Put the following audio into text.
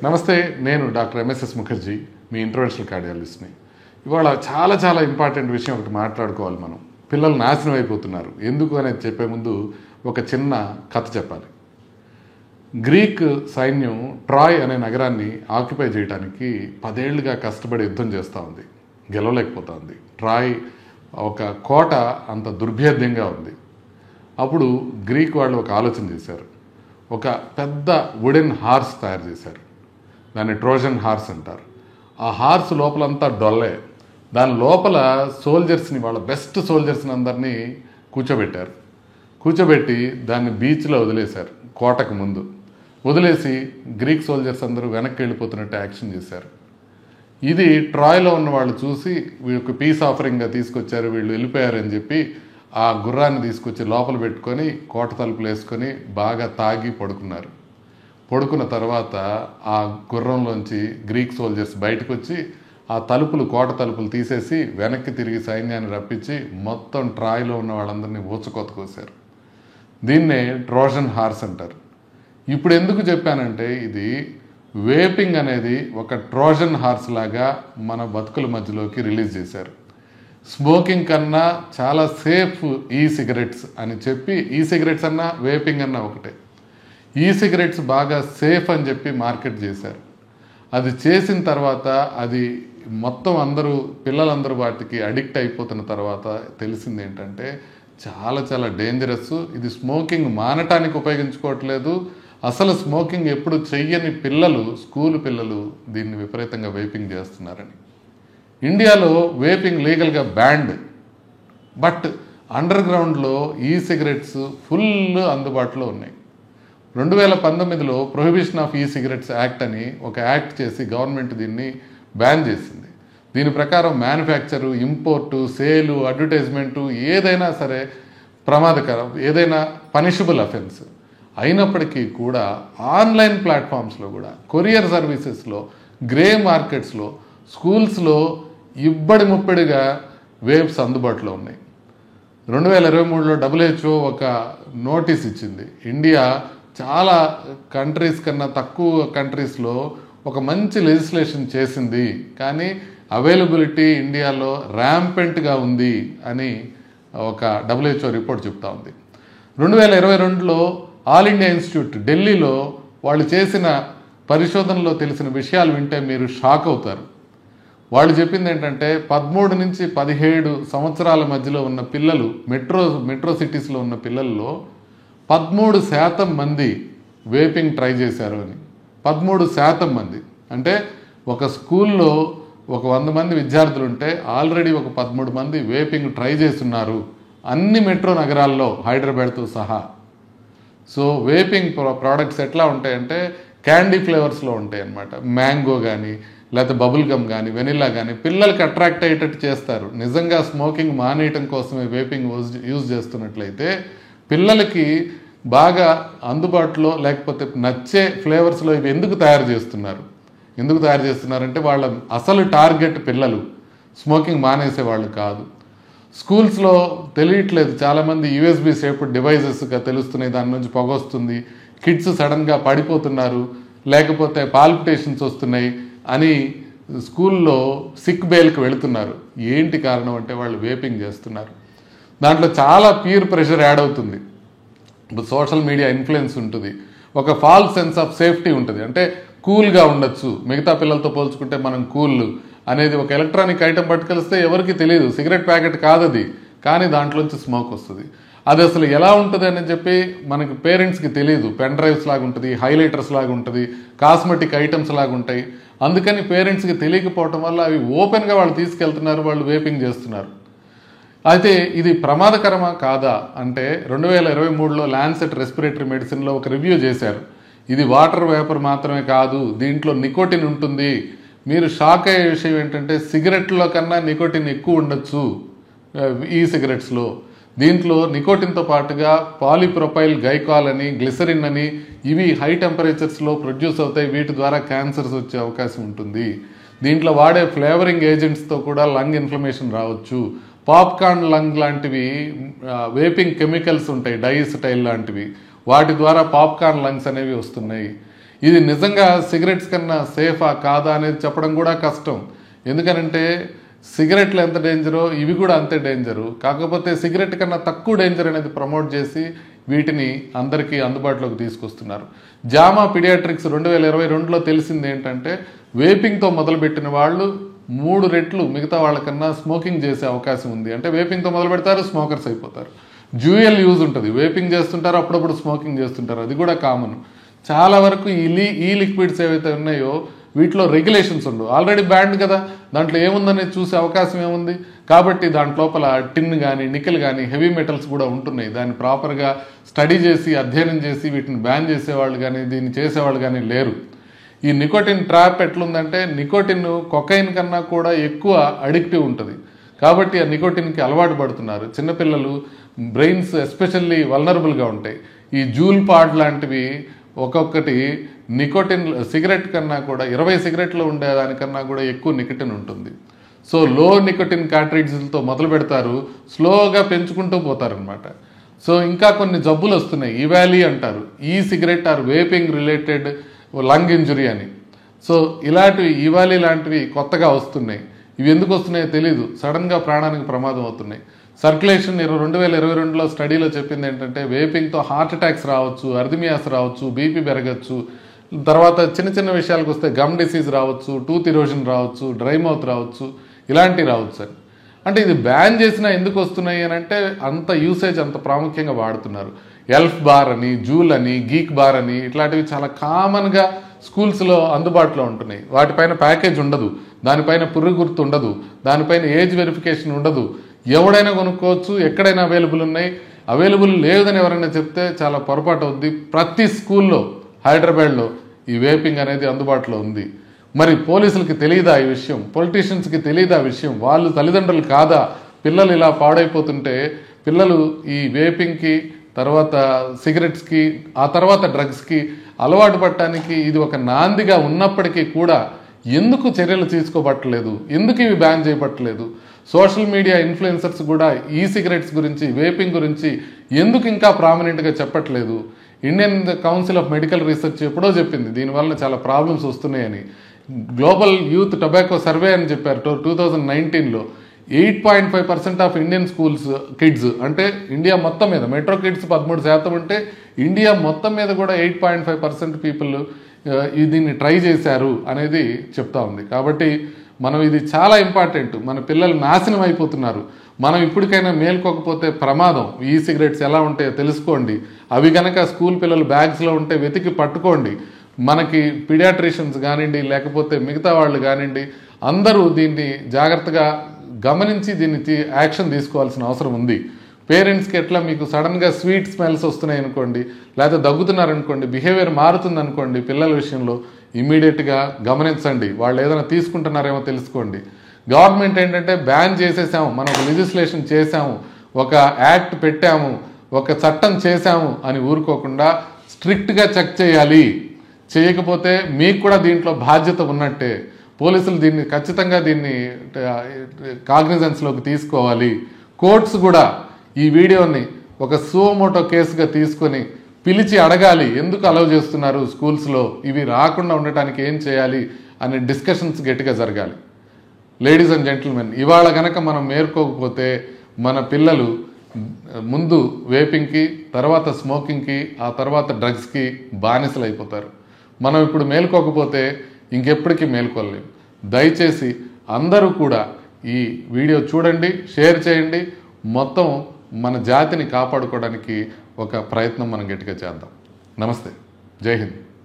నమస్తే, నేను doctor MSS Mukherjee, మీ interventional కార్డియాలజిస్ట్ని. ఇవాళ చాలా ఇంపార్టెంట్ విషయం ఒకటి మాట్లాడుకోవాలి. మనం పిల్లలు నాశనం అయిపోతున్నారు. ఎందుకు అనేది చెప్పే ముందు ఒక చిన్న కథ చెప్పాలి. గ్రీక్ సైన్యం ట్రాయ్ అనే నగరాన్ని ఆక్యుపై చేయడానికి 10 ఏళ్లుగా కష్టపడి యుద్ధం చేస్తూ ఉంది. గెలవలేకపోతా ఉంది. ట్రాయ్ ఒక కోట అంత దుర్భేద్యంగా ఉంది. అప్పుడు గ్రీక్ వాళ్ళు ఒక ఆలోచన చేశారు. ఒక పెద్ద వుడెన్ హార్స్ తయారు చేశారు. దాన్ని ట్రోజన్ హార్స్ అంటారు. ఆ హార్స్ లోపలంతా డొల్లే. దాని లోపల సోల్జర్స్ని, వాళ్ళ బెస్ట్ సోల్జర్స్ని అందరినీ కూర్చోబెట్టి దాన్ని బీచ్లో వదిలేశారు. కోటకు ముందు వదిలేసి గ్రీక్ సోల్జర్స్ అందరూ వెనక్కి వెళ్ళిపోతున్నట్టు యాక్షన్ చేశారు. ఇది ట్రాయ్లో ఉన్న వాళ్ళు చూసి వీళ్ళకి పీస్ ఆఫరింగ్గా తీసుకొచ్చారు, వీళ్ళు వెళ్ళిపోయారని చెప్పి ఆ గుర్రాన్ని తీసుకొచ్చి లోపల పెట్టుకొని కోట తలుపులు వేసుకొని బాగా తాగి పడుకున్న తర్వాత ఆ గుర్రంలోంచి గ్రీక్ సోల్జర్స్ బయటకు వచ్చి ఆ కోట తలుపులు తీసేసి వెనక్కి తిరిగి సైన్యాన్ని రప్పించి మొత్తం ట్రాయ్లో ఉన్న వాళ్ళందరినీ ఊచకోత కోసారు. దీన్నే ట్రోజన్ హార్స్ అంటారు. ఇప్పుడు ఎందుకు చెప్పానంటే, ఇది వేపింగ్ అనేది ఒక ట్రోజన్ హార్స్ లాగా మన బతుకుల మధ్యలోకి రిలీజ్ చేశారు. స్మోకింగ్ కన్నా చాలా సేఫ్ ఈ సిగరెట్స్ అని చెప్పి, ఈ సిగరెట్స్ అన్నా వేపింగ్ అన్నా ఒకటే. ఈ సిగరెట్స్ బాగా సేఫ్ అని చెప్పి మార్కెట్ చేశారు. అది చేసిన తర్వాత అది మొత్తం పిల్లలందరూ వాటికి అడిక్ట్ అయిపోతున్న తర్వాత తెలిసింది ఏంటంటే చాలా డేంజరస్. ఇది స్మోకింగ్ మానటానికి ఉపయోగించుకోవట్లేదు. అసలు స్మోకింగ్ ఎప్పుడు చెయ్యని స్కూల్ పిల్లలు దీన్ని విపరీతంగా వేపింగ్ చేస్తున్నారని. ఇండియాలో వేపింగ్ లీగల్గా బ్యాండ్, బట్ అండర్ గ్రౌండ్లో ఈ సిగరెట్స్ ఫుల్ అందుబాటులో ఉన్నాయి. 2019లో ప్రొహిబిషన్ ఆఫ్ ఈ సిగరెట్స్ యాక్ట్ అని ఒక యాక్ట్ చేసి గవర్నమెంట్ దీన్ని బ్యాన్ చేసింది. దీని ప్రకారం మ్యానుఫ్యాక్చరు, ఇంపోర్టు, సేలు, అడ్వర్టైజ్మెంటు ఏదైనా సరే ప్రమాదకరం, ఏదైనా పనిషబుల్ అఫెన్స్. అయినప్పటికీ కూడా ఆన్లైన్ ప్లాట్ఫామ్స్లో కూడా, కొరియర్ సర్వీసెస్లో, గ్రే మార్కెట్స్లో, స్కూల్స్లో ఇబ్బడి ముప్పడిగా వేప్స్ అందుబాటులో ఉన్నాయి. 2023లో WHO ఒక నోటీస్ ఇచ్చింది. ఇండియా చాలా కంట్రీస్ కన్నా తక్కువ కంట్రీస్లో ఒక మంచి లెజిస్లేషన్ చేసింది, కానీ అవైలబిలిటీ ఇండియాలో ర్యాంపెంట్గా ఉంది అని ఒక WHO రిపోర్ట్ చెప్తా ఉంది. 2022లో ఆల్ ఇండియా ఇన్స్టిట్యూట్ ఢిల్లీలో వాళ్ళు చేసిన పరిశోధనలో తెలిసిన విషయాలు వింటే మీరు షాక్ అవుతారు. వాళ్ళు చెప్పింది ఏంటంటే 13 నుంచి 17 సంవత్సరాల మధ్యలో ఉన్న పిల్లలు, మెట్రో సిటీస్లో ఉన్న పిల్లల్లో 13% మంది వేపింగ్ ట్రై చేశారు అని. 13% మంది అంటే ఒక స్కూల్లో ఒక 100 మంది విద్యార్థులు ఉంటే ఆల్రెడీ ఒక 13 మంది వేపింగ్ ట్రై చేస్తున్నారు, అన్ని మెట్రో నగరాల్లో, హైదరాబాద్తో సహా. సో వేపింగ్ ప్రోడక్ట్స్ ఎట్లా ఉంటాయంటే క్యాండీ ఫ్లేవర్స్లో ఉంటాయి అన్నమాట. మ్యాంగో కానీ, లేకపోతే బబుల్ గమ్ కానీ, వెనిల్లా కానీ పిల్లలకి అట్రాక్ట్ అయ్యేటట్టు చేస్తారు. నిజంగా స్మోకింగ్ మానేయటం కోసమే వేపింగ్ యూజ్ చేస్తున్నట్లయితే పిల్లలకి బాగా అందుబాటులో, లేకపోతే నచ్చే ఫ్లేవర్స్లో ఇవి ఎందుకు తయారు చేస్తున్నారంటే వాళ్ళ అసలు టార్గెట్ పిల్లలు, స్మోకింగ్ మానేసే వాళ్ళు కాదు. స్కూల్స్లో తెలియట్లేదు, చాలామంది USB షేప్డ్ డివైజెస్గా తెలుస్తున్నాయి, దాని నుంచి పొగ వస్తుంది, కిడ్స్ సడన్గా పడిపోతున్నారు, లేకపోతే పాల్పిటేషన్స్ వస్తున్నాయి అని స్కూల్లో సిక్ బేల్కి వెళుతున్నారు. ఏంటి కారణం అంటే వాళ్ళు వేపింగ్ చేస్తున్నారు. దాంట్లో చాలా పీర్ ప్రెషర్ యాడ్ అవుతుంది, సోషల్ మీడియా ఇన్ఫ్లుయెన్స్ ఉంటుంది, ఒక ఫాల్స్ సెన్స్ ఆఫ్ సేఫ్టీ ఉంటుంది. అంటే కూల్గా ఉండొచ్చు, మిగతా పిల్లలతో పోల్చుకుంటే మనం కూల్ అనేది ఒక ఎలక్ట్రానిక్ ఐటెం పట్టుకెళ్తే ఎవరికి తెలియదు, సిగరెట్ ప్యాకెట్ కాదు అది, కానీ దాంట్లోంచి స్మోక్ వస్తుంది. అది అసలు ఎలా ఉంటుంది అని చెప్పి మనకి పేరెంట్స్కి తెలియదు. పెన్ డ్రైవ్స్ లాగా ఉంటుంది, హైలైటర్స్ లాగా ఉంటుంది, కాస్మెటిక్ ఐటమ్స్ లాగా ఉంటాయి. అందుకని పేరెంట్స్కి తెలియకపోవటం వల్ల అవి ఓపెన్గా వాళ్ళు తీసుకెళ్తున్నారు, వాళ్ళు వేపింగ్ చేస్తున్నారు. అయితే ఇది ప్రమాదకరమా కాదా అంటే 2023లో లాన్సెట్ రెస్పిరేటరీ మెడిసిన్లో ఒక రివ్యూ చేశారు. ఇది వాటర్ వేపర్ మాత్రమే కాదు, దీంట్లో నికోటిన్ ఉంటుంది. మీరు షాక్ అయ్యే విషయం ఏంటంటే సిగరెట్లో కన్నా నికోటిన్ ఎక్కువ ఉండొచ్చు ఈ సిగరెట్స్లో. దీంట్లో నికోటిన్తో పాటుగా పాలిప్రొపైల్ గైకాల్ అని, గ్లిసరిన్ అని, ఇవి హై టెంపరేచర్స్లో ప్రొడ్యూస్ అవుతాయి. వీటి ద్వారా క్యాన్సర్స్ వచ్చే అవకాశం ఉంటుంది. దీంట్లో వాడే ఫ్లేవరింగ్ ఏజెంట్స్తో కూడా లంగ్ ఇన్ఫ్లమేషన్ రావచ్చు. పాప్కార్న్ లంగ్ లాంటివి వేపింగ్ కెమికల్స్ ఉంటాయి, డైఎసిటైల్ లాంటివి, వాటి ద్వారా పాప్కార్న్ లంగ్స్ అనేవి వస్తున్నాయి. ఇది నిజంగా సిగరెట్స్ కన్నా సేఫా కాదా అనేది చెప్పడం కూడా కష్టం. ఎందుకనంటే సిగరెట్లు ఎంత డేంజరో ఇవి కూడా అంతే డేంజరు. కాకపోతే సిగరెట్ కన్నా తక్కువ డేంజర్ అనేది ప్రమోట్ చేసి వీటిని అందరికీ అందుబాటులోకి తీసుకొస్తున్నారు. జామా పీడియాట్రిక్స్ 2022లో తెలిసింది ఏంటంటే వేపింగ్తో మొదలుపెట్టిన వాళ్ళు 3 రెట్లు మిగతా వాళ్ళకన్నా స్మోకింగ్ చేసే అవకాశం ఉంది. అంటే వేపింగ్తో మొదలు పెడతారు, స్మోకర్స్ అయిపోతారు. డ్యూయల్ యూజ్ ఉంటుంది, వేపింగ్ చేస్తుంటారు, అప్పుడప్పుడు స్మోకింగ్ చేస్తుంటారు, అది కూడా కామన్. చాలా వరకు ఈ లిక్విడ్స్ ఏవైతే ఉన్నాయో వీటిలో రెగ్యులేషన్స్ ఉండవు, ఆల్రెడీ బ్యాండ్ కదా, దాంట్లో ఏముందనేది చూసే అవకాశం ఏముంది. కాబట్టి దాంట్లోపల టిన్ కానీ నికెల్ కానీ హెవీ మెటల్స్ కూడా ఉంటున్నాయి. దాన్ని ప్రాపర్గా స్టడీ చేసి అధ్యయనం చేసి వీటిని బ్యాన్ చేసేవాళ్ళు కానీ దీన్ని చేసేవాళ్ళు కానీ లేరు. ఈ నికోటిన్ ట్రాప్ ఎట్లుందంటే నికోటిన్ కొకైన్ కన్నా కూడా ఎక్కువ అడిక్టివ్ ఉంటుంది. కాబట్టి ఆ నికోటిన్కి అలవాటు పడుతున్నారు. చిన్నపిల్లలు బ్రెయిన్స్ ఎస్పెషల్లీ వల్నరబుల్గా ఉంటాయి. ఈ జూల్ పాడ్ లాంటివి ఒక్కొక్కటి నికోటిన్ సిగరెట్ కన్నా కూడా 20 సిగరెట్లో ఉండేదానికన్నా కూడా ఎక్కువ నికోటిన్ ఉంటుంది. సో లో నికోటిన్ కార్ట్రిడ్జ్లతో మొదలు పెడతారు, స్లోగా పెంచుకుంటూ పోతారనమాట. సో ఇంకా కొన్ని జబ్బులు వస్తున్నాయి, ఈవాలీ అంటారు, ఈ cigarette or vaping related lung injury అని. సో ఇలాంటివి ఈవాలీ లాంటివి కొత్తగా వస్తున్నాయి. ఇవి ఎందుకు వస్తున్నాయో తెలీదు, సడన్గా ప్రాణానికి ప్రమాదం అవుతున్నాయి. సర్క్యులేషన్ 2022లో స్టడీలో చెప్పింది ఏంటంటే వేపింగ్తో హార్ట్ అటాక్స్ రావచ్చు, అర్థమియాస్ రావచ్చు, బీపీ పెరగచ్చు, తర్వాత చిన్న చిన్న విషయాలకు వస్తే గమ్ డిసీజ్ రావచ్చు, టూత్ ఇరోజన్ రావచ్చు, డ్రై మౌత్ రావచ్చు, ఇలాంటివి రావచ్చు అని. అంటే ఇది బ్యాన్ చేసినా ఎందుకు వస్తున్నాయి అని అంటే అంత యూసేజ్ అంత ప్రాముఖ్యంగా వాడుతున్నారు. ఎల్ఫ్ బార్ అని, జూల్ అని, గీక్ బార్ అని ఇట్లాంటివి చాలా కామన్గా స్కూల్స్లో అందుబాటులో ఉంటున్నాయి. వాటిపైన ప్యాకేజ్ ఉండదు, దానిపైన పుర్రి గుర్తు ఉండదు, దానిపైన ఏజ్ వెరిఫికేషన్ ఉండదు, ఎవడైనా కొనుక్కోవచ్చు, ఎక్కడైనా అవైలబుల్ ఉన్నాయి. అవైలబుల్ లేదని ఎవరైనా చెప్తే చాలా పొరపాటు అవుద్ది. ప్రతి స్కూల్లో హైదరాబాద్లో ఈ వేపింగ్ అనేది అందుబాటులో ఉంది. మరి పోలీసులకి తెలియదా ఈ విషయం, పొలిటీషియన్స్కి తెలియదా విషయం, వాళ్ళు తల్లిదండ్రులు కాదా? పిల్లలు ఇలా పాడైపోతుంటే పిల్లలు ఈ వేపింగ్కి, తర్వాత సిగరెట్స్కి, ఆ తర్వాత డ్రగ్స్కి అలవాటు పడటానికి ఇది ఒక నాందిగా ఉన్నప్పటికీ కూడా ఎందుకు చర్యలు తీసుకోబట్టలేదు, ఎందుకు ఇవి బ్యాన్ చేయబట్టలేదు? సోషల్ మీడియా ఇన్ఫ్లుయెన్సర్స్ కూడా ఈ సిగరెట్స్ గురించి, వేపింగ్ గురించి ఎందుకు ఇంకా ప్రామినెంట్గా చెప్పట్లేదు? Indian council of medical research ఎప్పుడో చెప్పింది దీనివల్ల చాలా ప్రాబ్లమ్స్ వస్తున్నాయని. గ్లోబల్ యూత్ టొబాకో సర్వే అని చెప్పారు 2019లో 8.5% ఆఫ్ ఇండియన్ స్కూల్స్ కిడ్స్, అంటే ఇండియా మొత్తం మీద మెట్రో కిడ్స్ 13% ఉంటే ఇండియా మొత్తం మీద కూడా 8.5% పీపుల్ దీన్ని ట్రై చేశారు అనేది చెప్తా ఉంది. కాబట్టి మనం ఇది చాలా ఇంపార్టెంట్. మన పిల్లలు నాశనం అయిపోతున్నారు. మనం ఇప్పటికైనా మేల్కోకపోతే ప్రమాదం. ఈ సిగరెట్స్ ఎలా ఉంటాయో తెలుసుకోండి. అవి కనుక స్కూల్ పిల్లలు బ్యాగ్స్లో ఉంటే వెతికి పట్టుకోండి. మనకి పీడియాట్రిషియన్స్ కానివ్వండి, లేకపోతే మిగతా వాళ్ళు కానివ్వండి, అందరూ దీన్ని జాగ్రత్తగా గమనించి దీన్ని యాక్షన్ తీసుకోవాల్సిన అవసరం ఉంది. పేరెంట్స్కి ఎట్లా మీకు సడన్గా స్వీట్ స్మెల్స్ వస్తున్నాయి అనుకోండి, లేకపోతే దగ్గుతున్నారనుకోండి, బిహేవియర్ మారుతుంది అనుకోండి, పిల్లల విషయంలో ఇమ్మీడియట్గా గమనించండి. వాళ్ళు ఏదైనా తీసుకుంటున్నారేమో తెలుసుకోండి. గవర్నమెంట్ ఏంటంటే బ్యాన్ చేసేసాము, మనం ఒక లెజిస్లేషన్ చేసాము, ఒక యాక్ట్ పెట్టాము, ఒక చట్టం చేశాము అని ఊరుకోకుండా స్ట్రిక్ట్గా చెక్ చేయాలి. చేయకపోతే మీకు కూడా దీంట్లో బాధ్యత ఉన్నట్టే. పోలీసులు దీన్ని ఖచ్చితంగా దీన్ని కాగ్నిజెన్స్లోకి తీసుకోవాలి. కోర్ట్స్ కూడా ఈ వీడియోని ఒక సుమోటో కేసుగా తీసుకొని పిలిచి అడగాలి, ఎందుకు అలౌ చేస్తున్నారు స్కూల్స్లో, ఇవి రాకుండా ఉండటానికి ఏం చేయాలి అనే డిస్కషన్స్ గట్టిగా జరగాలి. లేడీస్ అండ్ జెంటిల్మెన్, ఇవాళ గనక మనం మేర్కోకపోతే మన పిల్లలు ముందు వేపింగ్కి, తర్వాత స్మోకింగ్కి, ఆ తర్వాత డ్రగ్స్కి బానిసలు అయిపోతారు. మనం ఇప్పుడు మేల్కోకపోతే ఇంకెప్పటికీ మేల్కోలేము. దయచేసి అందరూ కూడా ఈ వీడియో చూడండి, షేర్ చేయండి. మొత్తం మన జాతిని కాపాడుకోవడానికి ఒక ప్రయత్నం మనం గట్టిగా చేద్దాం. నమస్తే, జై హింద్.